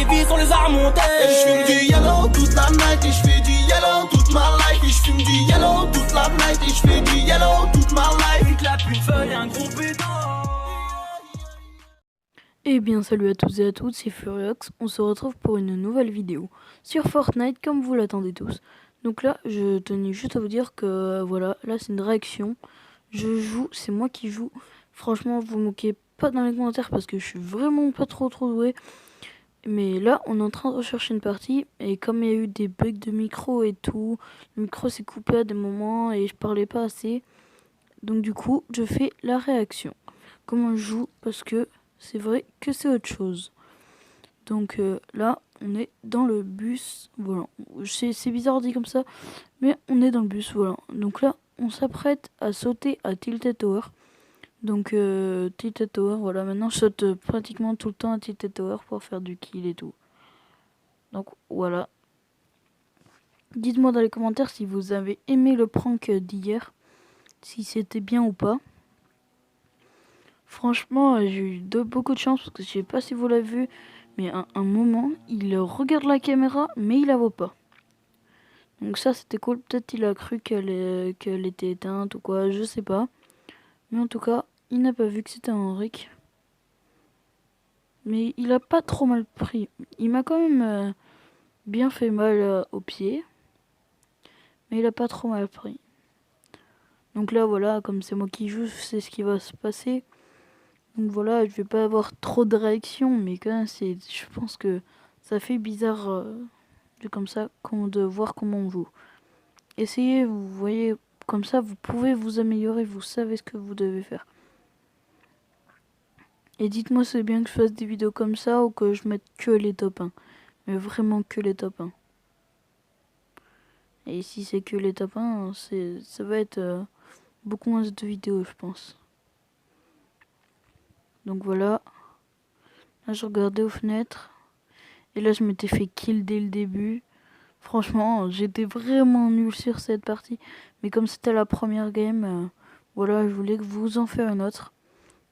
filles sont les armes montées. Et je fume du yellow toute la night. Et je fais du yellow toute ma life. Et je fume du yellow toute la night. Et je fais du yellow toute ma life. Une clap, une feuille, un gros pédant. Eh bien salut à tous et à toutes, c'est Furiox, on se retrouve pour une nouvelle vidéo sur Fortnite comme vous l'attendez tous. Donc là, je tenais juste à vous dire que voilà, là c'est une réaction, je joue, c'est moi qui joue. Franchement, vous moquez pas dans les commentaires parce que je suis vraiment pas trop doué. Mais là, on est en train de rechercher une partie et comme il y a eu des bugs de micro et tout, le micro s'est coupé à des moments et je parlais pas assez. Donc du coup, je fais la réaction. Comment je joue parce que c'est vrai que c'est autre chose. Donc là, on est dans le bus. Voilà. C'est bizarre dit comme ça, mais on est dans le bus. Voilà. Donc là, on s'apprête à sauter à Tilted Tower. Donc Tilted Tower, voilà. Maintenant, je saute pratiquement tout le temps à Tilted Tower pour faire du kill et tout. Donc voilà. Dites-moi dans les commentaires si vous avez aimé le prank d'hier, si c'était bien ou pas. Franchement, j'ai eu beaucoup de chance parce que je sais pas si vous l'avez vu, mais à un moment, il regarde la caméra, mais il la voit pas. Donc ça, c'était cool. Peut-être il a cru qu'elle était éteinte ou quoi, je sais pas. Mais en tout cas, il n'a pas vu que c'était un Rick. Mais il a pas trop mal pris. Il m'a quand même bien fait mal au pied. Mais il a pas trop mal pris. Donc là, voilà, comme c'est moi qui joue, je sais ce qui va se passer. Donc voilà, je vais pas avoir trop de réactions, mais quand même, je pense que ça fait bizarre comme ça, de voir comment on joue. Essayez, vous voyez, comme ça, vous pouvez vous améliorer, vous savez ce que vous devez faire. Et dites-moi si c'est bien que je fasse des vidéos comme ça ou que je mette que les top 1. Mais vraiment que les top 1. Et si c'est que les top 1, ça va être beaucoup moins de vidéos, je pense. Donc voilà. Là, je regardais aux fenêtres. Et là, je m'étais fait kill dès le début. Franchement, j'étais vraiment nul sur cette partie. Mais comme c'était la première game, voilà, je voulais que vous en faire une autre.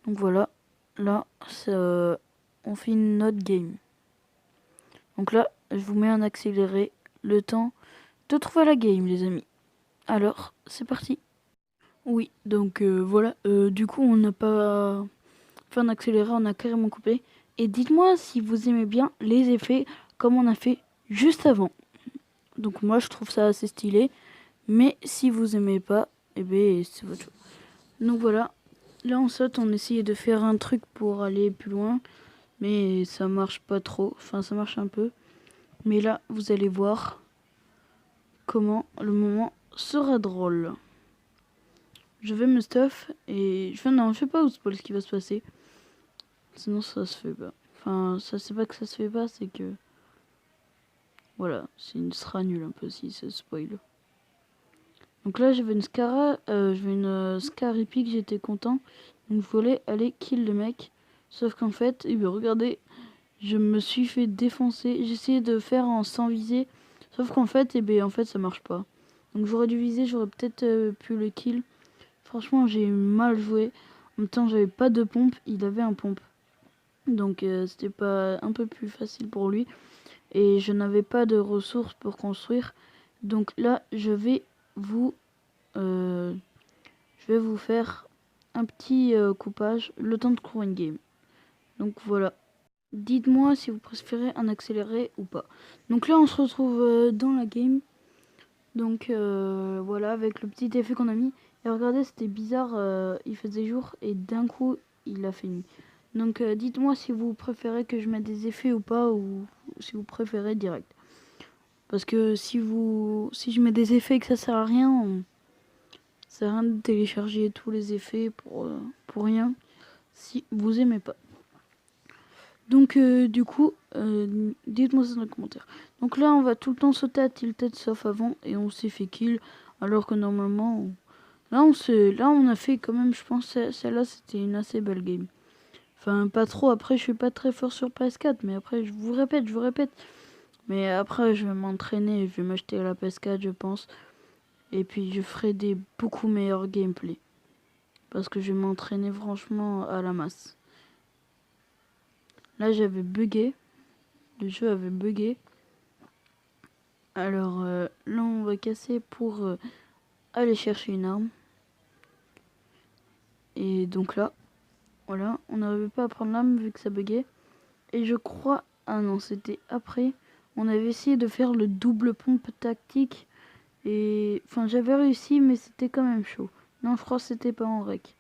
Donc voilà, là, on fait une autre game. Donc là, je vous mets en accéléré le temps de trouver la game, les amis. Alors, c'est parti. Oui, donc voilà, du coup, on n'a pas fait en accéléré, on a carrément coupé. Et dites-moi si vous aimez bien les effets comme on a fait juste avant. Donc moi, je trouve ça assez stylé. Mais si vous aimez pas, eh bien, c'est votre choix. Donc voilà, là on saute, on essayait de faire un truc pour aller plus loin. Mais ça marche pas trop, enfin ça marche un peu. Mais là, vous allez voir comment le moment sera drôle. Je vais me stuff et... non, je sais pas où c'est ce qui va se passer. Sinon ça se fait pas. Enfin, ça c'est pas que ça se fait pas, c'est que... Voilà, ce sera nul un peu si ça spoil. Donc là j'avais une Scar Epic, j'étais content. Donc je voulais aller kill le mec. Sauf qu'en fait, regardez, je me suis fait défoncer. J'ai essayé de faire en sans viser. Sauf qu'en fait, en fait ça marche pas. Donc j'aurais dû viser, j'aurais peut-être pu le kill. Franchement j'ai mal joué. En même temps j'avais pas de pompe, il avait un pompe. Donc c'était pas un peu plus facile pour lui. Et je n'avais pas de ressources pour construire. Donc là je vais vous faire un petit coupage, le temps de trouver une game. Donc voilà. Dites-moi si vous préférez un accéléré ou pas. Donc là on se retrouve dans la game. Donc voilà, avec le petit effet qu'on a mis. Et regardez, c'était bizarre, il faisait jour et d'un coup il a fait nuit. Donc dites-moi si vous préférez que je mette des effets ou pas, ou si vous préférez direct. Parce que si je mets des effets et que ça sert à rien, ça sert à rien de télécharger tous les effets pour rien si vous aimez pas. Donc du coup, dites-moi ça dans les commentaires. Donc là, on va tout le temps sauter à Tilted sauf avant et on s'est fait kill. Alors que normalement, là on a fait quand même, je pense, celle-là c'était une assez belle game. Enfin, pas trop. Après, je suis pas très fort sur PS4, mais après, je vous répète. Mais après, je vais m'entraîner, je vais m'acheter la PS4, je pense. Et puis, je ferai des beaucoup meilleurs gameplay. Parce que je vais m'entraîner franchement à la masse. Là, j'avais bugué. Le jeu avait bugué. Alors là, on va casser pour aller chercher une arme. Et donc là, voilà, on n'arrivait pas à prendre l'arme vu que ça buguait. Et je crois... Ah non, c'était après. On avait essayé de faire le double pompe tactique. Et... Enfin, j'avais réussi, mais c'était quand même chaud. Non, je crois que c'était pas en rec.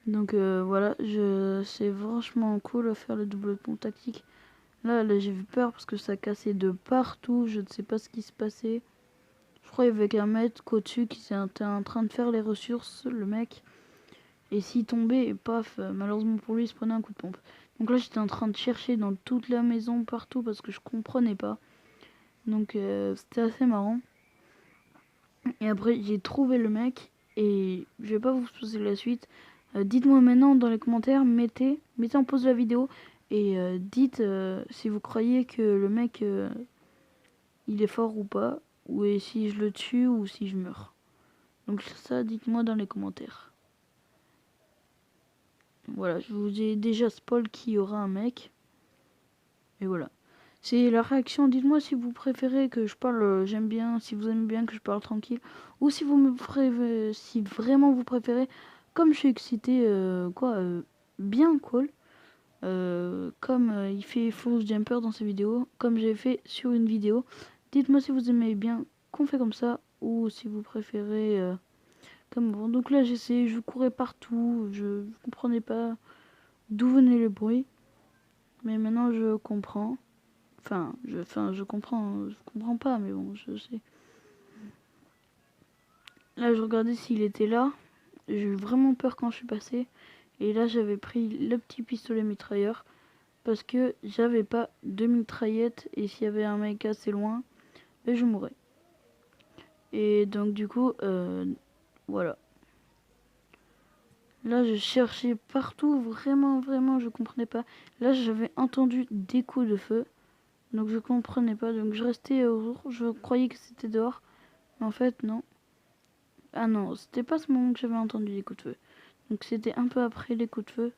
Donc voilà, c'est franchement cool à faire le double pompe tactique. Là j'ai vu peur parce que ça cassait de partout. Je ne sais pas ce qui se passait. Je crois qu'il y avait un mec au-dessus qui était en train de faire les ressources, le mec. Et s'il tombait, et paf, malheureusement pour lui, il se prenait un coup de pompe. Donc là, j'étais en train de chercher dans toute la maison, partout, parce que je comprenais pas. Donc c'était assez marrant. Et après, j'ai trouvé le mec. Et je vais pas vous poser la suite. Dites-moi maintenant dans les commentaires, mettez en pause la vidéo. Et dites si vous croyez que le mec, il est fort ou pas. Ou si je le tue ou si je meurs. Donc ça, dites-moi dans les commentaires. Voilà, je vous ai déjà spoil qu'il y aura un mec. Et voilà. C'est la réaction. Dites-moi si vous préférez que je parle, j'aime bien, si vous aimez bien que je parle tranquille. Ou si vous me préférez, si vraiment vous préférez, comme je suis excité, bien cool. Comme il fait False Jumper dans ses vidéos, comme j'ai fait sur une vidéo. Dites-moi si vous aimez bien qu'on fait comme ça. Ou si vous préférez... comme bon. Donc là j'essayais, je courais partout, je comprenais pas d'où venait le bruit. Mais maintenant je comprends. Je comprends pas, mais bon, je sais. Là, je regardais s'il était là. J'ai eu vraiment peur quand je suis passé. Et là, j'avais pris le petit pistolet mitrailleur. Parce que j'avais pas de mitraillette. Et s'il y avait un mec assez loin, ben, je mourrais. Et donc, du coup, voilà. Là, je cherchais partout. Vraiment, je comprenais pas. Là, j'avais entendu des coups de feu. Donc je comprenais pas, donc je restais autour, je croyais que c'était dehors, mais en fait non. Ah non, c'était pas ce moment que j'avais entendu les coups de feu. Donc c'était un peu après les coups de feu.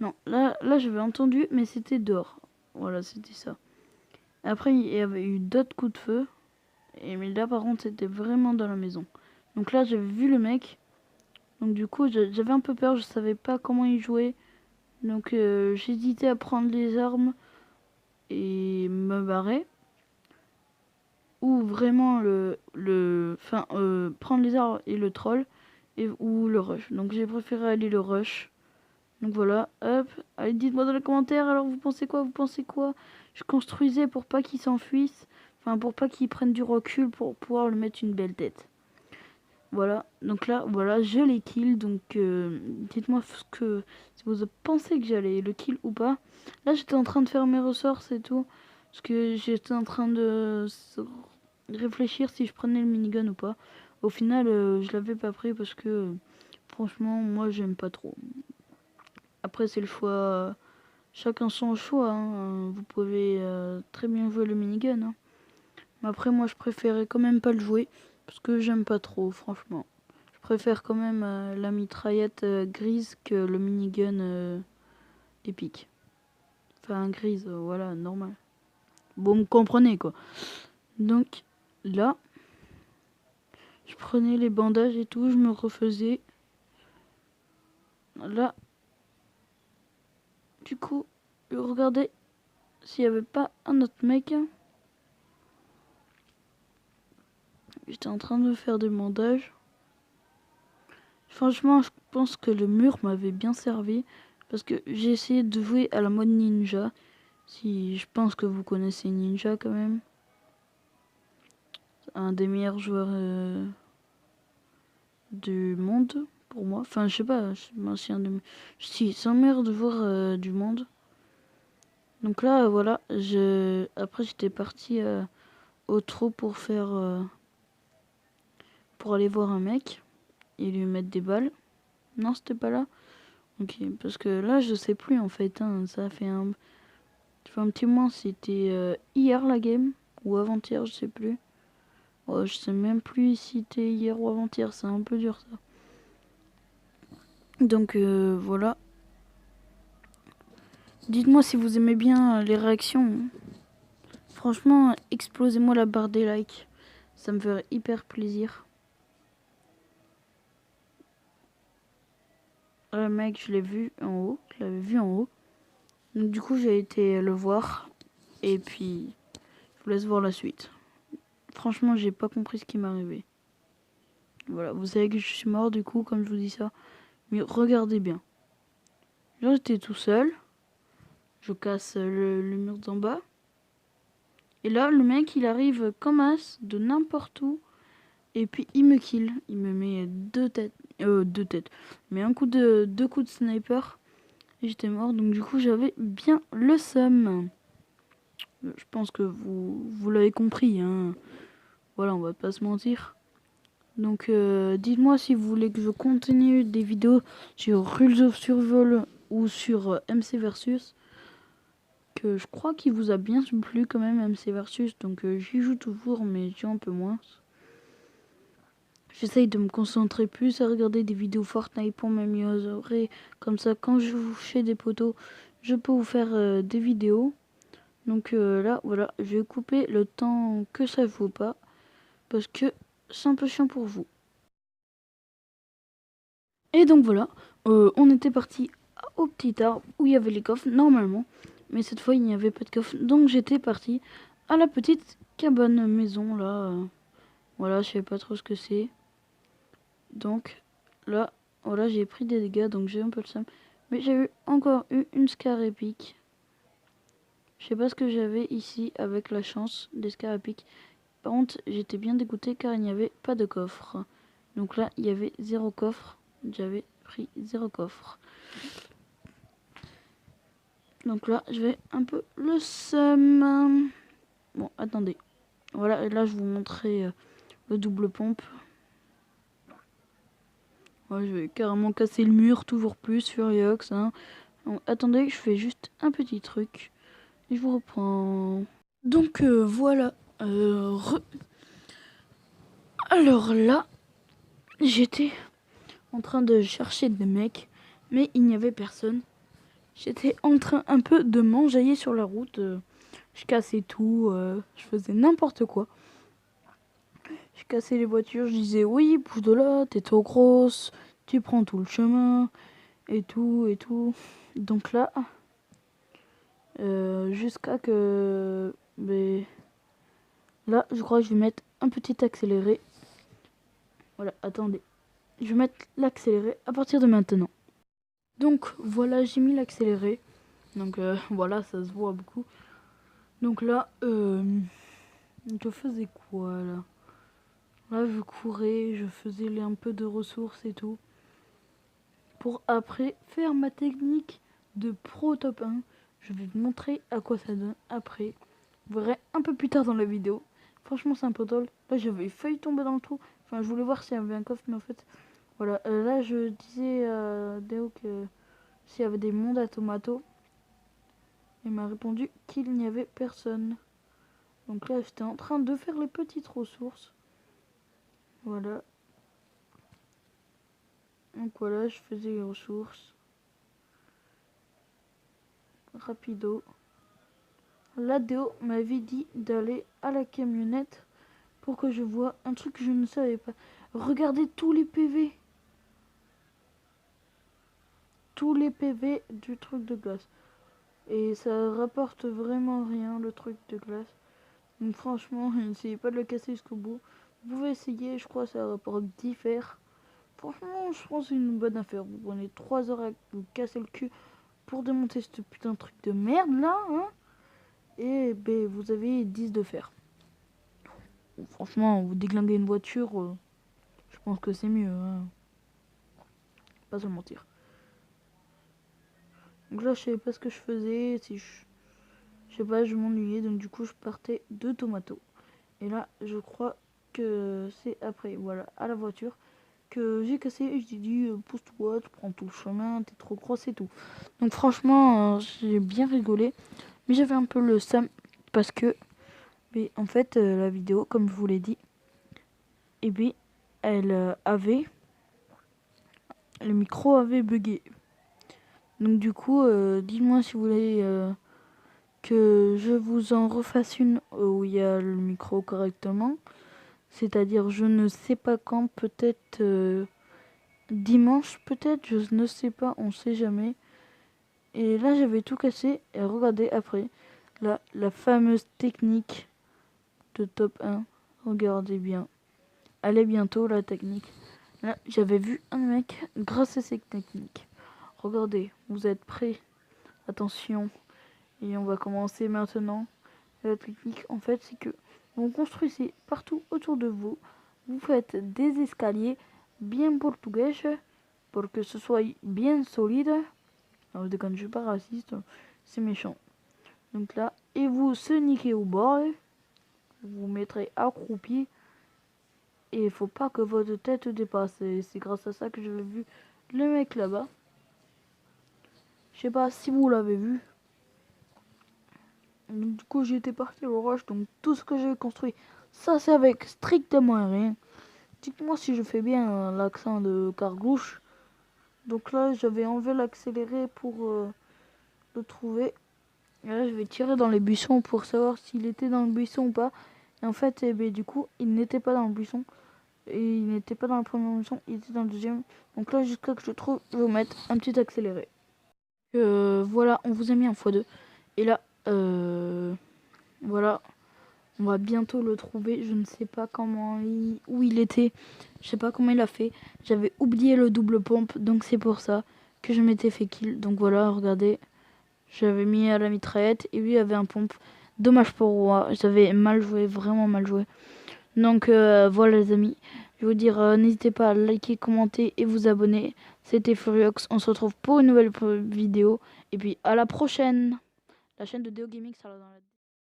Non, là j'avais entendu, mais c'était dehors. Voilà, c'était ça. Après il y avait eu d'autres coups de feu, mais là par contre c'était vraiment dans la maison. Donc là j'avais vu le mec, donc du coup j'avais un peu peur, je savais pas comment il jouait. Donc j'hésitais à prendre les armes et me barrer. Ou vraiment prendre les arbres et le troll ou le rush. Donc j'ai préféré aller le rush. Donc voilà, hop, allez dites-moi dans les commentaires, alors vous pensez quoi? Je construisais pour pas qu'il s'enfuisse, enfin pour pas qu'il prenne du recul pour pouvoir le mettre une belle tête. Voilà, donc là, voilà, je les kill, donc dites-moi si vous pensez que j'allais le kill ou pas. Là j'étais en train de faire mes ressorts, c'est tout. Parce que j'étais en train de réfléchir si je prenais le minigun ou pas. Au final, je l'avais pas pris parce que franchement, moi j'aime pas trop. Après, c'est le choix. Chacun son choix. Hein. Vous pouvez très bien jouer le minigun. Hein. Mais après, moi je préférais quand même pas le jouer parce que j'aime pas trop, franchement. Je préfère quand même la mitraillette grise que le minigun épique. Enfin, grise, voilà, normal. Bon, vous comprenez quoi. Donc, là. Je prenais les bandages et tout, je me refaisais. Là, du coup, je regardais s'il n'y avait pas un autre mec. J'étais en train de faire des bandages. Franchement, je pense que le mur m'avait bien servi. Parce que j'ai essayé de jouer à la mode ninja. Si je pense que vous connaissez Ninja quand même. Un des meilleurs joueurs du monde pour moi. Enfin, je sais pas, si, c'est un meilleur joueur du monde. Donc là, voilà, après j'étais parti au trou pour faire... pour aller voir un mec et lui mettre des balles. Non, c'était pas là. Ok, parce que là, je sais plus en fait. Hein, ça fait un petit moment, c'était hier la game ou avant-hier, je sais plus. Oh, je sais même plus si c'était hier ou avant-hier, c'est un peu dur ça. Donc voilà. Dites-moi si vous aimez bien les réactions. Franchement, explosez-moi la barre des likes. Ça me ferait hyper plaisir. Le mec, je l'ai vu en haut. Je l'avais vu en haut. Donc du coup, j'ai été le voir. Et puis, je vous laisse voir la suite. Franchement, j'ai pas compris ce qui m'est arrivé. Voilà, vous savez que je suis mort du coup, comme je vous dis ça. Mais regardez bien. Genre, j'étais tout seul. Je casse le mur d'en bas. Et là, le mec, il arrive comme as, de n'importe où. Et puis, il me kill. Il me met deux têtes. Mais deux coups de sniper. Et j'étais mort. Donc, du coup, j'avais bien le seum. Je pense que vous l'avez compris. Hein. Voilà, on va pas se mentir. Donc, dites-moi si vous voulez que je continue des vidéos sur Rules of Survival ou sur MC Versus. Que je crois qu'il vous a bien plu quand même, MC Versus. Donc, j'y joue toujours, mais j'y joue un peu moins. J'essaye de me concentrer plus à regarder des vidéos Fortnite pour m'améliorer. Comme ça, quand je vous fais des potos, je peux vous faire des vidéos. Donc là, voilà, je vais couper le temps que ça ne vaut pas. Parce que c'est un peu chiant pour vous. Et donc voilà, on était parti au petit arbre où il y avait les coffres, normalement. Mais cette fois, il n'y avait pas de coffre. Donc j'étais parti à la petite cabane maison, là. Voilà, je sais pas trop ce que c'est. Donc là, voilà, j'ai pris des dégâts, donc j'ai un peu le seum. Mais j'ai encore eu une scar épique. Je sais pas ce que j'avais ici avec la chance des scars épiques. Par contre, j'étais bien dégoûté car il n'y avait pas de coffre. Donc là, il y avait 0 coffre. J'avais pris 0 coffre. Donc là, je vais un peu le seum. Bon, attendez. Voilà, et là, je vous montrer le double pompe. Ouais, je vais carrément casser le mur, toujours plus, Furiox. Hein. Donc, attendez, je fais juste un petit truc. Et je vous reprends. Donc, voilà. Alors là, j'étais en train de chercher des mecs, mais il n'y avait personne. J'étais en train un peu de m'enjailler sur la route. Je cassais tout, je faisais n'importe quoi. Je cassais les voitures, je disais oui, bouge de là, t'es trop grosse, tu prends tout le chemin, et tout, et tout. Donc là, jusqu'à que... Mais là, je crois que je vais mettre un petit accéléré. Voilà, attendez. Je vais mettre l'accéléré à partir de maintenant. Donc voilà, j'ai mis l'accéléré. Donc voilà, ça se voit beaucoup. Donc là, je faisais quoi là? Là, je courais, je faisais un peu de ressources et tout. Pour après faire ma technique de pro top 1. Je vais vous montrer à quoi ça donne après. Vous verrez un peu plus tard dans la vidéo. Franchement, c'est un peu drôle. Là, j'avais failli tomber dans le trou. Enfin, je voulais voir s'il y avait un coffre, mais en fait, voilà. Là, je disais à Déo que s'il y avait des mondes à tomato. Il m'a répondu qu'il n'y avait personne. Donc là, j'étais en train de faire les petites ressources. Voilà. Donc voilà, je faisais les ressources. Rapido. La Déo m'avait dit d'aller à la camionnette pour que je vois un truc que je ne savais pas. Regardez tous les PV. Tous les PV du truc de glace. Et ça rapporte vraiment rien, le truc de glace. Donc franchement, n'essayez pas de le casser jusqu'au bout. Vous pouvez essayer, je crois que ça rapporte 10 fers. Franchement, je pense que c'est une bonne affaire. Vous prenez 3 heures à vous casser le cul pour démonter ce putain de truc de merde là. Hein, et ben, vous avez 10 de fer. Franchement, vous déglinguez une voiture, je pense que c'est mieux. Hein. Pas se mentir. Donc là, je savais pas ce que je faisais. Si je sais pas, je m'ennuyais. Donc du coup, je partais de tomato. Et là, je crois que c'est après, voilà, à la voiture, que j'ai cassé et j'ai dit pousse-toi, tu prends tout le chemin, t'es trop grosse et tout. Donc franchement, j'ai bien rigolé. Mais j'avais un peu le seum parce que, mais en fait, la vidéo, comme je vous l'ai dit, et bien, elle avait... Le micro avait bugué. Donc du coup, dites-moi si vous voulez que je vous en refasse une où il y a le micro correctement. C'est-à-dire, je ne sais pas quand, peut-être dimanche, peut-être, je ne sais pas, on sait jamais. Et là, j'avais tout cassé. Et regardez après, là, la fameuse technique de top 1. Regardez bien. Elle est bientôt, la technique. Là, j'avais vu un mec grâce à cette technique. Regardez, vous êtes prêts? Attention. Et on va commencer maintenant. La technique, en fait, c'est que vous construisez partout autour de vous. Vous faites des escaliers bien portugais pour que ce soit bien solide. Alors, je déconne, je suis pas raciste, c'est méchant. Donc là, et vous sneakez au bord. Vous vous mettrez accroupi. Et il faut pas que votre tête dépasse. Et c'est grâce à ça que j'avais vu le mec là-bas. Je sais pas si vous l'avez vu. Donc, du coup, j'étais parti au rush. Donc, tout ce que j'ai construit, ça c'est avec strictement rien. Dites-moi si je fais bien l'accent de Carglouche. Donc là, j'avais enlevé l'accéléré pour le trouver. Et là, je vais tirer dans les buissons pour savoir s'il était dans le buisson ou pas. Et en fait, eh ben, du coup, il n'était pas dans le buisson. Et il n'était pas dans le premier buisson, il était dans le deuxième. Donc là, jusqu'à que je le trouve, je vais vous mettre un petit accéléré. Voilà, on vous a mis un x2. Et là, voilà, on va bientôt le trouver. Je ne sais pas où il était. Je sais pas comment il a fait. J'avais oublié le double pompe, donc c'est pour ça que je m'étais fait kill. Donc voilà, regardez. J'avais mis à la mitraillette et lui avait un pompe. Dommage pour moi, j'avais mal joué, vraiment mal joué. Donc voilà les amis, je vais vous dire, n'hésitez pas à liker, commenter et vous abonner. C'était Furiox, on se retrouve pour une nouvelle vidéo. Et puis à la prochaine. La chaîne de Deo Gaming sera dans la